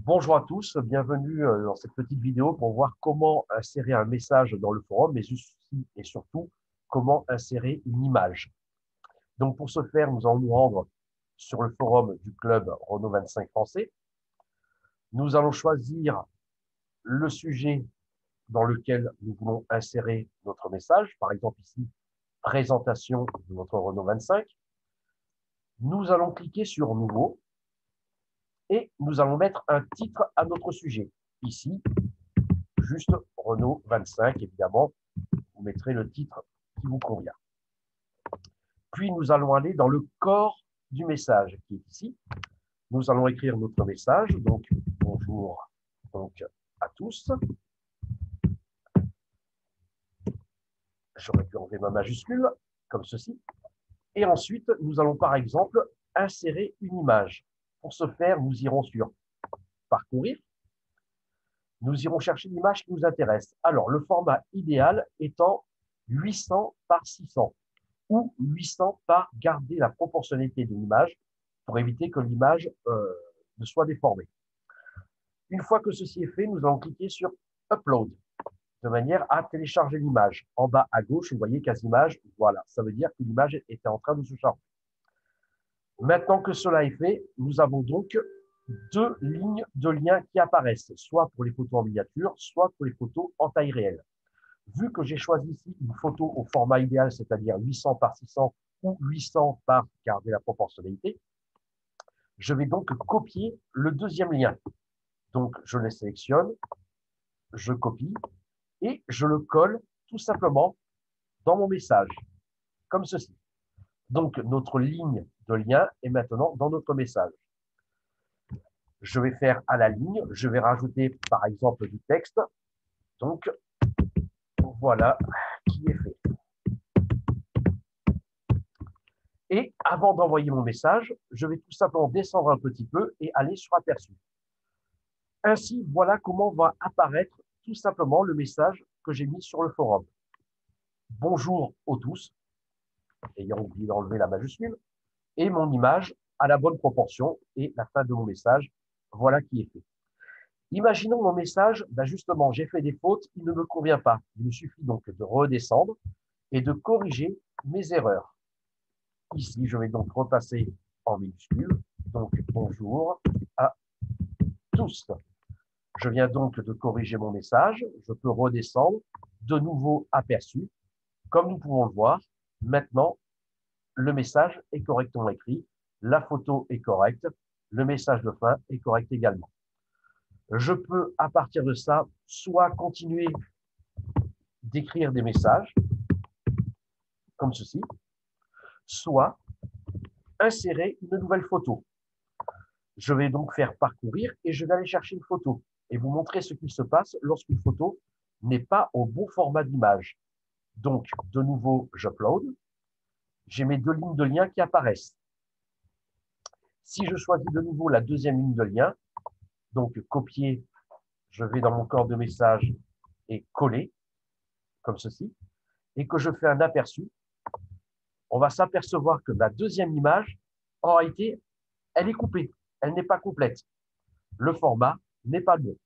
Bonjour à tous, bienvenue dans cette petite vidéo pour voir comment insérer un message dans le forum, mais aussi et surtout comment insérer une image. Donc pour ce faire, nous allons nous rendre sur le forum du club Renault 25 français. Nous allons choisir le sujet dans lequel nous voulons insérer notre message, par exemple ici, présentation de notre Renault 25. Nous allons cliquer sur Nouveau et nous allons mettre un titre à notre sujet. Ici, juste Renault 25, évidemment, vous mettrez le titre qui vous convient. Puis nous allons aller dans le corps du message qui est ici. Nous allons écrire notre message, donc bonjour donc, à tous. J'aurais pu enlever ma majuscule, comme ceci. Et ensuite, nous allons par exemple insérer une image. Pour ce faire, nous irons sur Parcourir. Nous irons chercher l'image qui nous intéresse. Alors, le format idéal étant 800 par 600 ou 800 par garder la proportionnalité de l'image pour éviter que l'image ne soit déformée. Une fois que ceci est fait, nous allons cliquer sur Upload de manière à télécharger l'image. En bas à gauche, vous voyez Casimage. Voilà, ça veut dire que l'image était en train de se charger. Maintenant que cela est fait, nous avons donc deux lignes de lien qui apparaissent, soit pour les photos en miniature, soit pour les photos en taille réelle. Vu que j'ai choisi ici une photo au format idéal, c'est-à-dire 800 par 600 ou 800 par garder la proportionnalité, je vais donc copier le deuxième lien. Donc, je le sélectionne, je copie et je le colle tout simplement dans mon message, comme ceci. Donc, notre ligne de lien est maintenant dans notre message. Je vais faire à la ligne, je vais rajouter par exemple du texte. Donc, voilà qui est fait. Et avant d'envoyer mon message, je vais tout simplement descendre un petit peu et aller sur Aperçu. Ainsi, voilà comment va apparaître tout simplement le message que j'ai mis sur le forum. Bonjour aux tous, ayant oublié d'enlever la majuscule, et mon image à la bonne proportion et la fin de mon message, voilà qui est fait. Imaginons mon message, justement, j'ai fait des fautes, il ne me convient pas. Il me suffit donc de redescendre et de corriger mes erreurs. Ici, je vais donc repasser en minuscule. Donc, bonjour à tous. Je viens donc de corriger mon message. Je peux redescendre, de nouveau Aperçu. Comme nous pouvons le voir, maintenant, le message est correctement écrit. La photo est correcte. Le message de fin est correct également. Je peux, à partir de ça, soit continuer d'écrire des messages, comme ceci, soit insérer une nouvelle photo. Je vais donc faire parcourir et je vais aller chercher une photo et vous montrer ce qui se passe lorsqu'une photo n'est pas au bon format d'image. Donc, de nouveau, j'upload. J'ai mes deux lignes de lien qui apparaissent. Si je choisis de nouveau la deuxième ligne de lien, donc copier, je vais dans mon corps de message et coller, comme ceci, et que je fais un aperçu, on va s'apercevoir que la deuxième image, en réalité, elle est coupée, elle n'est pas complète. Le format n'est pas bon.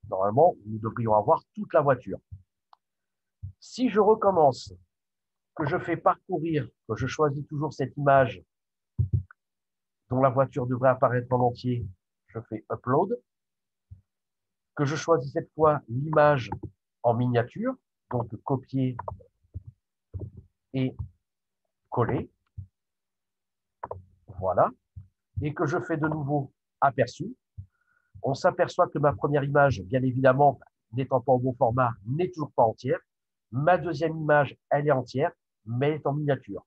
Normalement, nous devrions avoir toute la voiture. Si je recommence, que je fais parcourir, que je choisis toujours cette image dont la voiture devrait apparaître en entier, je fais Upload, que je choisis cette fois l'image en miniature, donc copier et coller, voilà, et que je fais de nouveau aperçu, on s'aperçoit que ma première image, bien évidemment, n'étant pas au bon format, n'est toujours pas entière. Ma deuxième image, elle est entière, mais elle est en miniature.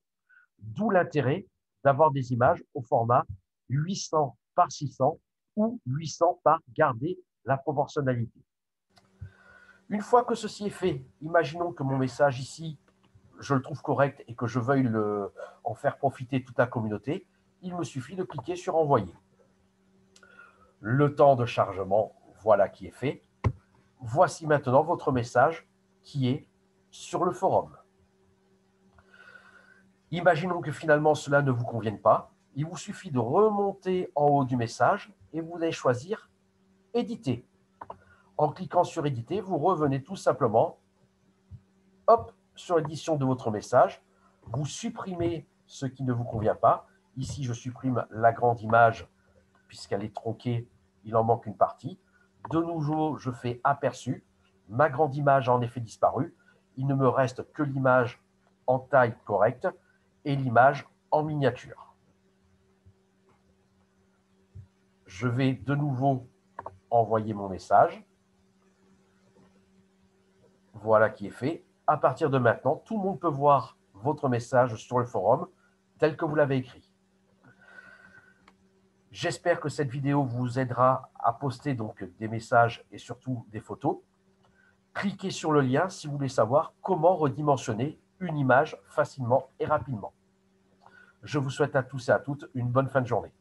D'où l'intérêt d'avoir des images au format 800 par 600 ou 800 par garder la proportionnalité. Une fois que ceci est fait, imaginons que mon message ici, je le trouve correct et que je veuille en faire profiter toute la communauté, il me suffit de cliquer sur Envoyer. Le temps de chargement, voilà qui est fait. Voici maintenant votre message qui est sur le forum. Imaginons que finalement cela ne vous convienne pas. Il vous suffit de remonter en haut du message et vous allez choisir « Éditer ». En cliquant sur « Éditer », vous revenez tout simplement hop, sur l'édition de votre message. Vous supprimez ce qui ne vous convient pas. Ici, je supprime la grande image puisqu'elle est tronquée, il en manque une partie. De nouveau, je fais aperçu. Ma grande image a en effet disparu. Il ne me reste que l'image en taille correcte et l'image en miniature. Je vais de nouveau envoyer mon message. Voilà qui est fait. À partir de maintenant, tout le monde peut voir votre message sur le forum tel que vous l'avez écrit. J'espère que cette vidéo vous aidera à poster donc des messages et surtout des photos. Cliquez sur le lien si vous voulez savoir comment redimensionner une image facilement et rapidement. Je vous souhaite à tous et à toutes une bonne fin de journée.